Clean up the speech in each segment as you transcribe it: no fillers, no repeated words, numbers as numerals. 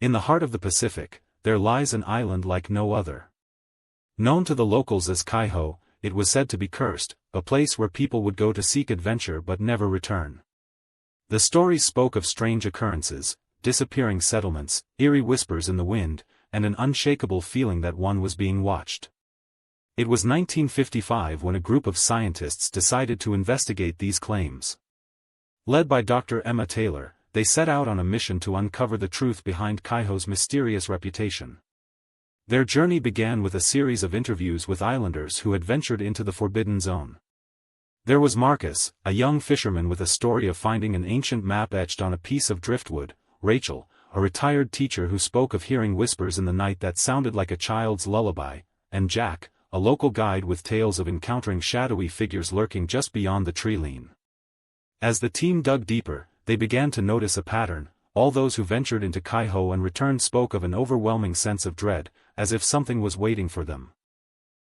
In the heart of the Pacific, there lies an island like no other. Known to the locals as Kaiho, it was said to be cursed, a place where people would go to seek adventure but never return. The stories spoke of strange occurrences, disappearing settlements, eerie whispers in the wind, and an unshakable feeling that one was being watched. It was 1955 when a group of scientists decided to investigate these claims. Led by Dr. Emma Taylor, they set out on a mission to uncover the truth behind Kaiho's mysterious reputation. Their journey began with a series of interviews with islanders who had ventured into the forbidden zone. There was Marcus, a young fisherman with a story of finding an ancient map etched on a piece of driftwood, Rachel, a retired teacher who spoke of hearing whispers in the night that sounded like a child's lullaby, and Jack, a local guide with tales of encountering shadowy figures lurking just beyond the tree line. As the team dug deeper, they began to notice a pattern. All those who ventured into Kaiho and returned spoke of an overwhelming sense of dread, as if something was waiting for them.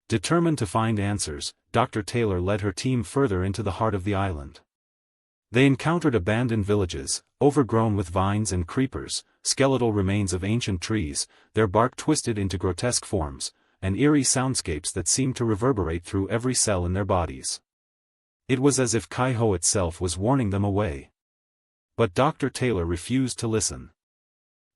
Determined to find answers, Dr. Taylor led her team further into the heart of the island. They encountered abandoned villages, overgrown with vines and creepers, skeletal remains of ancient trees, their bark twisted into grotesque forms, and eerie soundscapes that seemed to reverberate through every cell in their bodies. It was as if Kaiho itself was warning them away. But Dr. Taylor refused to listen.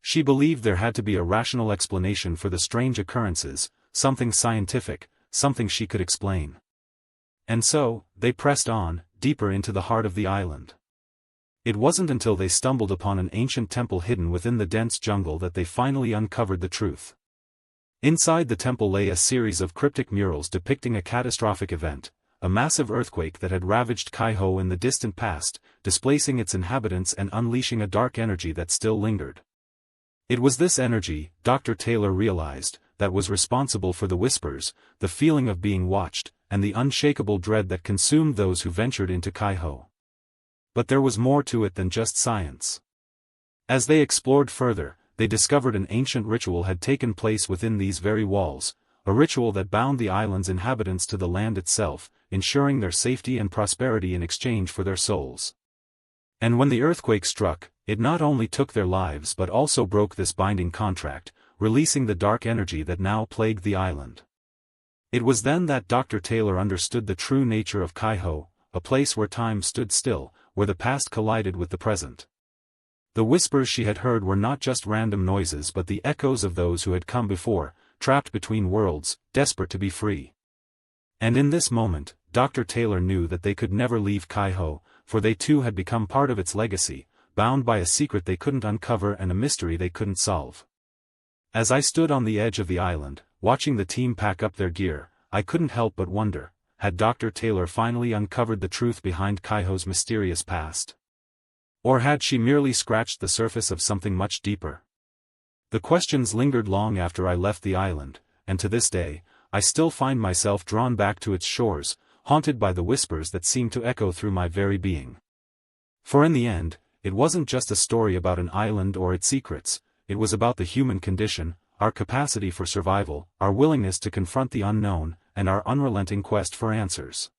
She believed there had to be a rational explanation for the strange occurrences, something scientific, something she could explain. And so, they pressed on, deeper into the heart of the island. It wasn't until they stumbled upon an ancient temple hidden within the dense jungle that they finally uncovered the truth. Inside the temple lay a series of cryptic murals depicting a catastrophic event, a massive earthquake that had ravaged Kaiho in the distant past, displacing its inhabitants and unleashing a dark energy that still lingered. It was this energy, Dr. Taylor realized, that was responsible for the whispers, the feeling of being watched, and the unshakable dread that consumed those who ventured into Kaiho. But there was more to it than just science. As they explored further, they discovered an ancient ritual had taken place within these very walls, a ritual that bound the island's inhabitants to the land itself, ensuring their safety and prosperity in exchange for their souls. And when the earthquake struck, it not only took their lives but also broke this binding contract, releasing the dark energy that now plagued the island. It was then that Dr. Taylor understood the true nature of Kaiho, a place where time stood still, where the past collided with the present. The whispers she had heard were not just random noises but the echoes of those who had come before, trapped between worlds, desperate to be free. And in this moment, Dr. Taylor knew that they could never leave Kaiho, for they too had become part of its legacy, bound by a secret they couldn't uncover and a mystery they couldn't solve. As I stood on the edge of the island, watching the team pack up their gear, I couldn't help but wonder, had Dr. Taylor finally uncovered the truth behind Kaiho's mysterious past? Or had she merely scratched the surface of something much deeper? The questions lingered long after I left the island, and to this day, I still find myself drawn back to its shores, haunted by the whispers that seem to echo through my very being. For in the end, it wasn't just a story about an island or its secrets, it was about the human condition, our capacity for survival, our willingness to confront the unknown, and our unrelenting quest for answers.